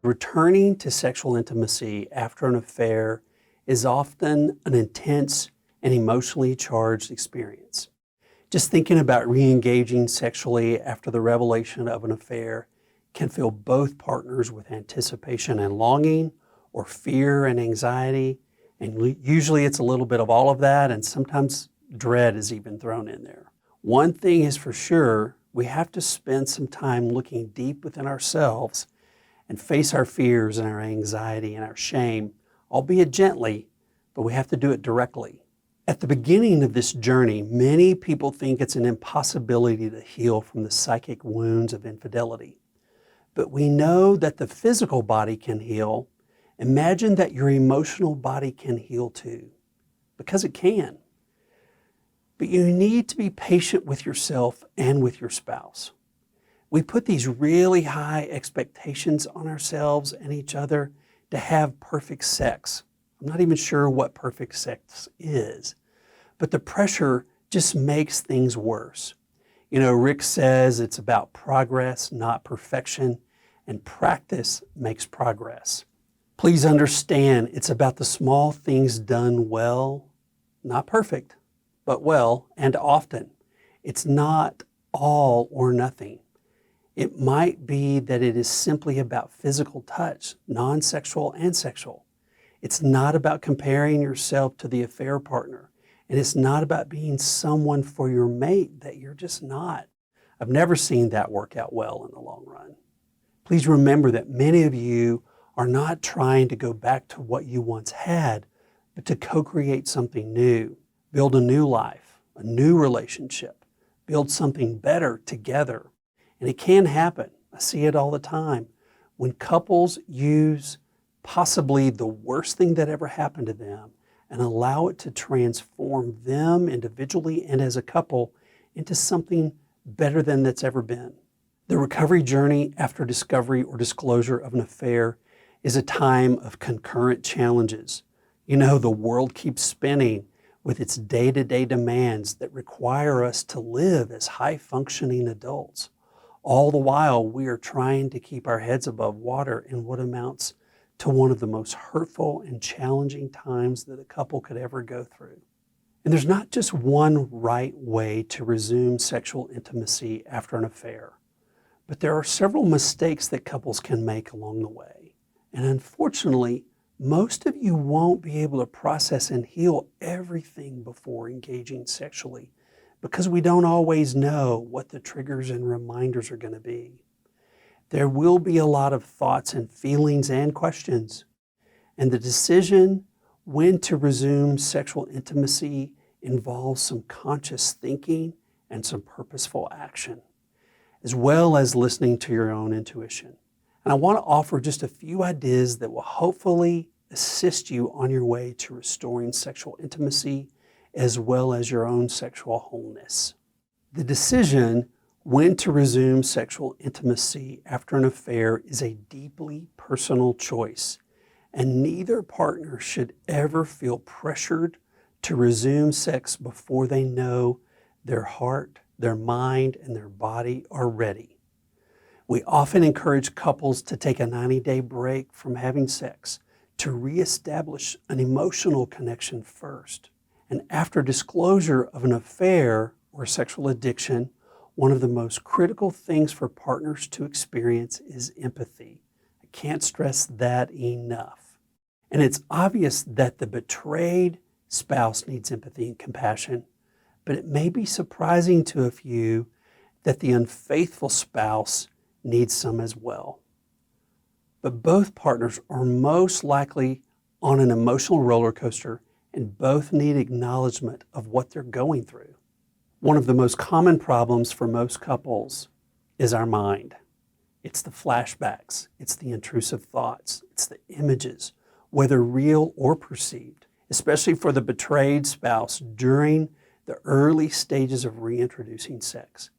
Returning to sexual intimacy after an affair is often an intense and emotionally charged experience. Just thinking about re-engaging sexually after the revelation of an affair can fill both partners with anticipation and longing, or fear and anxiety, and usually it's a little bit of all of that, and sometimes dread is even thrown in there. One thing is for sure, we have to spend some time looking deep within ourselves and face our fears and our anxiety and our shame, albeit gently, but we have to do it directly. At the beginning of this journey, many people think it's an impossibility to heal from the psychic wounds of infidelity. But we know that the physical body can heal. Imagine that your emotional body can heal too, because it can. But you need to be patient with yourself and with your spouse. We put these really high expectations on ourselves and each other to have perfect sex. I'm not even sure what perfect sex is, but the pressure just makes things worse. You know, Rick says it's about progress, not perfection, and practice makes progress. Please understand, it's about the small things done well, not perfect, but well and often. It's not all or nothing. It might be that it is simply about physical touch, non-sexual and sexual. It's not about comparing yourself to the affair partner. And it's not about being someone for your mate that you're just not. I've never seen that work out well in the long run. Please remember that many of you are not trying to go back to what you once had, but to co-create something new, build a new life, a new relationship, build something better together. And it can happen. I see it all the time. When couples use possibly the worst thing that ever happened to them and allow it to transform them individually and as a couple into something better than that's ever been. The recovery journey after discovery or disclosure of an affair is a time of concurrent challenges. You know, the world keeps spinning with its day-to-day demands that require us to live as high-functioning adults. All the while, we are trying to keep our heads above water in what amounts to one of the most hurtful and challenging times that a couple could ever go through. And there's not just one right way to resume sexual intimacy after an affair, but there are several mistakes that couples can make along the way. And unfortunately, most of you won't be able to process and heal everything before engaging sexually, because we don't always know what the triggers and reminders are going to be. There will be a lot of thoughts and feelings and questions. And the decision when to resume sexual intimacy involves some conscious thinking and some purposeful action, as well as listening to your own intuition. And I want to offer just a few ideas that will hopefully assist you on your way to restoring sexual intimacy as well as your own sexual wholeness. The decision when to resume sexual intimacy after an affair is a deeply personal choice, and neither partner should ever feel pressured to resume sex before they know their heart, their mind, and their body are ready. We often encourage couples to take a 90-day break from having sex to reestablish an emotional connection first. And after disclosure of an affair or sexual addiction, one of the most critical things for partners to experience is empathy. I can't stress that enough. And it's obvious that the betrayed spouse needs empathy and compassion, but it may be surprising to a few that the unfaithful spouse needs some as well. But both partners are most likely on an emotional roller coaster, and both need acknowledgement of what they're going through. One of the most common problems for most couples is our mind. It's the flashbacks, it's the intrusive thoughts, it's the images, whether real or perceived, especially for the betrayed spouse during the early stages of reintroducing sex.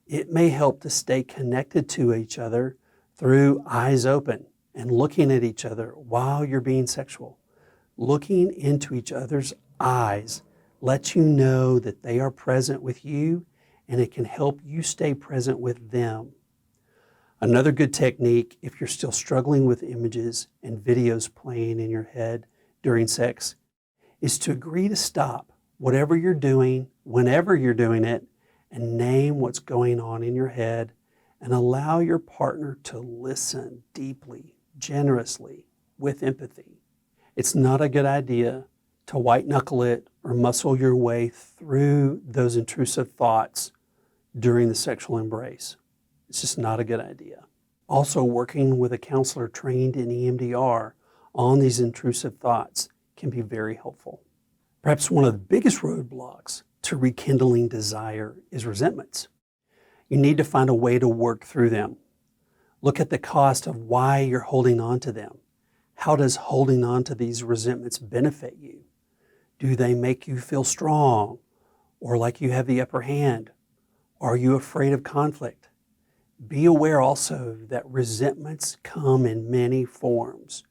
It may help to stay connected to each other through eyes open and looking at each other while you're being sexual. Looking into each other's eyes lets you know that they are present with you, and it can help you stay present with them. Another good technique, if you're still struggling with images and videos playing in your head during sex, is to agree to stop whatever you're doing, whenever you're doing it, and name what's going on in your head and allow your partner to listen deeply, generously, with empathy. It's not a good idea to white knuckle it or muscle your way through those intrusive thoughts during the sexual embrace. It's just not a good idea. Also, working with a counselor trained in EMDR on these intrusive thoughts can be very helpful. Perhaps one of the biggest roadblocks to rekindling desire is resentments. You need to find a way to work through them. Look at the cost of why you're holding on to them. How does holding on to these resentments benefit you? Do they make you feel strong or like you have the upper hand? Are you afraid of conflict? Be aware also that resentments come in many forms: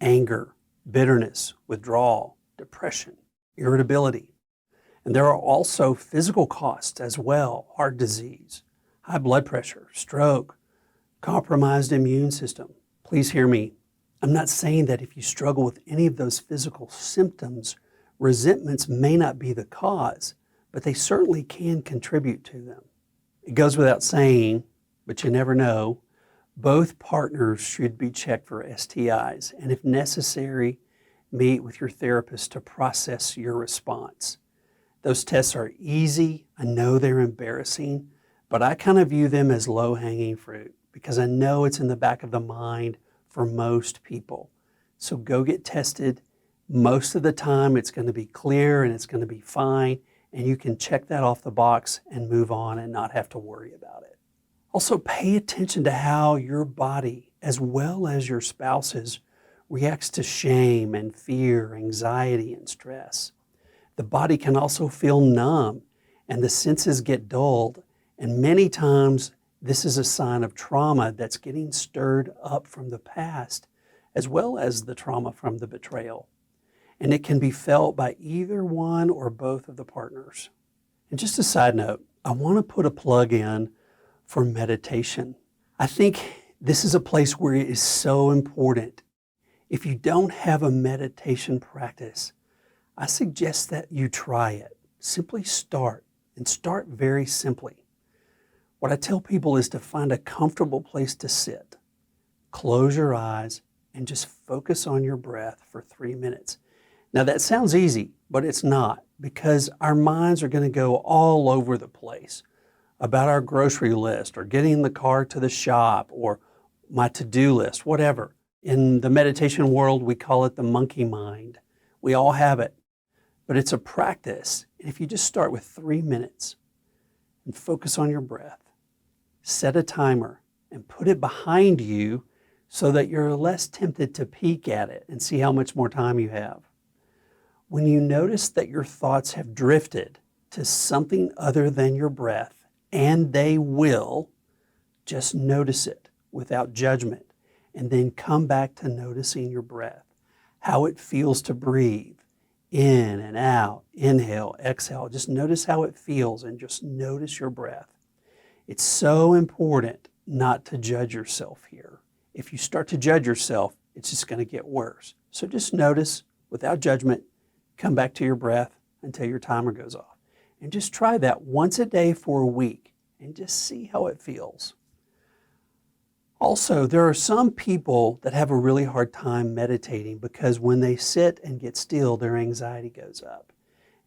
anger, bitterness, withdrawal, depression, irritability. And there are also physical costs as well: heart disease, high blood pressure, stroke, compromised immune system. Please hear me. I'm not saying that if you struggle with any of those physical symptoms, resentments may not be the cause, but they certainly can contribute to them. It goes without saying, but you never know, both partners should be checked for STIs, and if necessary, meet with your therapist to process your response. Those tests are easy. I know they're embarrassing, but I kind of view them as low-hanging fruit because I know it's in the back of the mind for most people. So go get tested. Most of the time it's going to be clear and it's going to be fine, and you can check that off the box and move on and not have to worry about it. Also, pay attention to how your body, as well as your spouse's, reacts to shame and fear, anxiety, and stress. The body can also feel numb and the senses get dulled, and many times this is a sign of trauma that's getting stirred up from the past, as well as the trauma from the betrayal. And it can be felt by either one or both of the partners. And just a side note, I want to put a plug in for meditation. I think this is a place where it is so important. If you don't have a meditation practice, I suggest that you try it. Simply start, and start very simply. What I tell people is to find a comfortable place to sit, close your eyes, and just focus on your breath for 3 minutes. Now that sounds easy, but it's not, because our minds are going to go all over the place about our grocery list or getting in the car to the shop or my to-do list, whatever. In the meditation world, we call it the monkey mind. We all have it, but it's a practice. And if you just start with 3 minutes and focus on your breath, set a timer and put it behind you so that you're less tempted to peek at it and see how much more time you have. When you notice that your thoughts have drifted to something other than your breath, and they will, just notice it without judgment, and then come back to noticing your breath, how it feels to breathe in and out, inhale, exhale. Just notice how it feels and just notice your breath. It's so important not to judge yourself here. If you start to judge yourself, it's just going to get worse. So just notice without judgment, come back to your breath until your timer goes off. And just try that once a day for a week and just see how it feels. Also, there are some people that have a really hard time meditating because when they sit and get still, their anxiety goes up.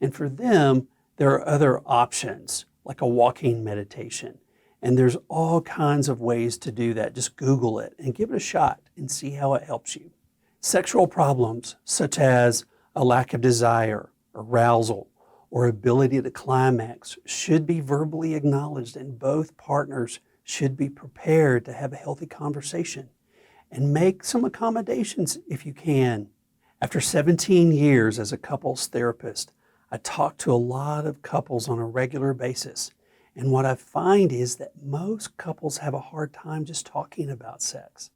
And for them, there are other options, like a walking meditation. And there's all kinds of ways to do that. Just Google it and give it a shot and see how it helps you. Sexual problems such as a lack of desire, arousal, or ability to climax should be verbally acknowledged, and both partners should be prepared to have a healthy conversation and make some accommodations if you can. After 17 years as a couples therapist, I talk to a lot of couples on a regular basis. And what I find is that most couples have a hard time just talking about sex.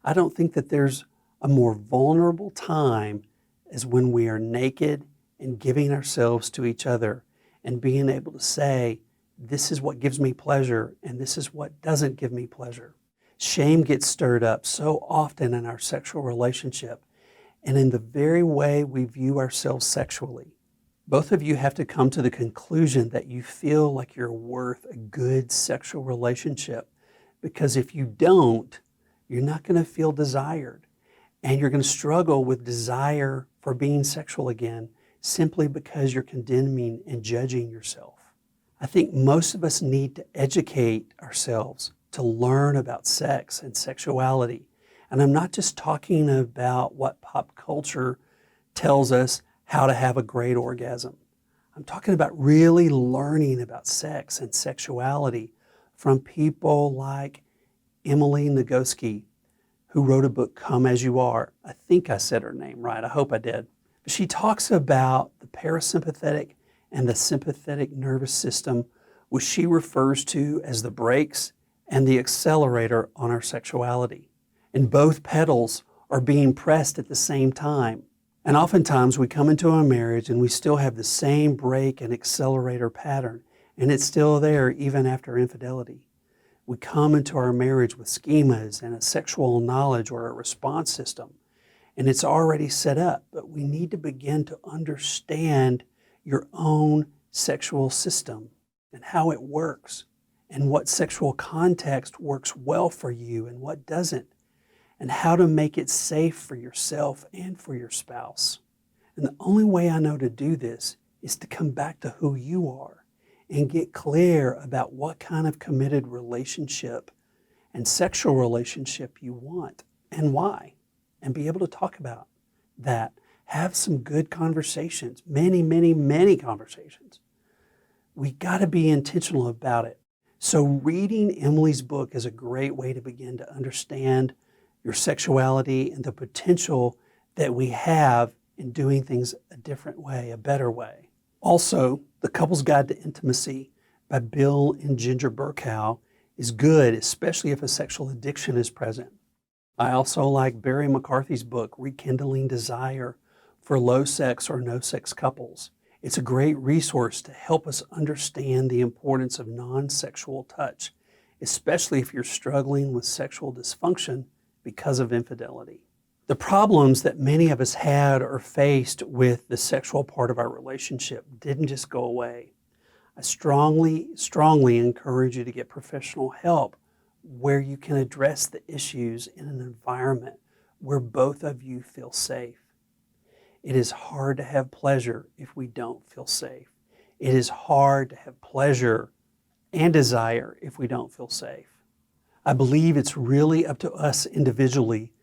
I don't think that there's a more vulnerable time as when we are naked and giving ourselves to each other and being able to say, this is what gives me pleasure and this is what doesn't give me pleasure. Shame gets stirred up so often in our sexual relationship and in the very way we view ourselves sexually. Both of you have to come to the conclusion that you feel like you're worth a good sexual relationship, because if you don't, you're not going to feel desired, and you're going to struggle with desire for being sexual again simply because you're condemning and judging yourself. I think most of us need to educate ourselves to learn about sex and sexuality. And I'm not just talking about what pop culture tells us how to have a great orgasm. I'm talking about really learning about sex and sexuality from people like Emily Nagoski, who wrote a book, Come As You Are. I think I said her name right. I hope I did. But she talks about the parasympathetic and the sympathetic nervous system, which she refers to as the brakes and the accelerator on our sexuality. And both pedals are being pressed at the same time. And oftentimes we come into a marriage and we still have the same brake and accelerator pattern, and it's still there even after infidelity. We come into our marriage with schemas and a sexual knowledge or a response system, and it's already set up, but we need to begin to understand your own sexual system and how it works and what sexual context works well for you and what doesn't, and how to make it safe for yourself and for your spouse. And the only way I know to do this is to come back to who you are and get clear about what kind of committed relationship and sexual relationship you want and why, and be able to talk about that. Have some good conversations, many, many, many conversations. We got to be intentional about it. So reading Emily's book is a great way to begin to understand your sexuality and the potential that we have in doing things a different way, a better way. Also, The Couple's Guide to Intimacy by Bill and Ginger Burkow is good, especially if a sexual addiction is present. I also like Barry McCarthy's book, Rekindling Desire, for low sex or no sex couples. It's a great resource to help us understand the importance of non-sexual touch, especially if you're struggling with sexual dysfunction because of infidelity. The problems that many of us had or faced with the sexual part of our relationship didn't just go away. I strongly encourage you to get professional help where you can address the issues in an environment where both of you feel safe. It is hard to have pleasure if we don't feel safe. It is hard to have pleasure and desire if we don't feel safe. I believe it's really up to us individually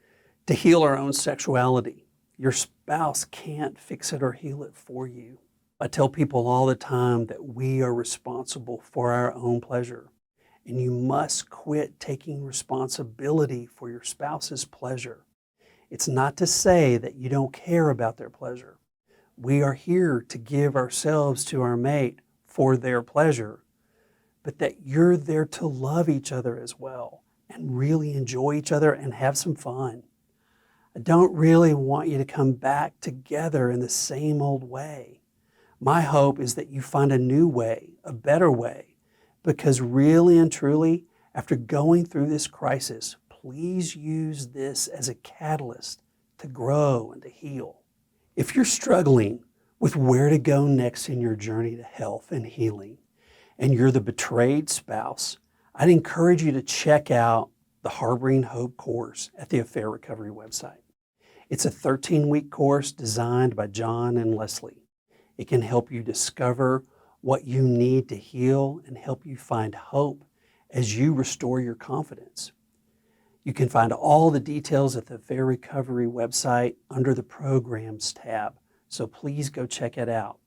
to heal our own sexuality. Your spouse can't fix it or heal it for you. I tell people all the time that we are responsible for our own pleasure, and you must quit taking responsibility for your spouse's pleasure. It's not to say that you don't care about their pleasure. We are here to give ourselves to our mate for their pleasure, but that you're there to love each other as well and really enjoy each other and have some fun. I don't really want you to come back together in the same old way. My hope is that you find a new way, a better way, because really and truly, after going through this crisis, please use this as a catalyst to grow and to heal. If you're struggling with where to go next in your journey to health and healing, and you're the betrayed spouse, I'd encourage you to check out the Harboring Hope course at the Affair Recovery website. It's a 13-week course designed by John and Leslie. It can help you discover what you need to heal and help you find hope as you restore your confidence. You can find all the details at the Affair Recovery website under the Programs tab, so please go check it out.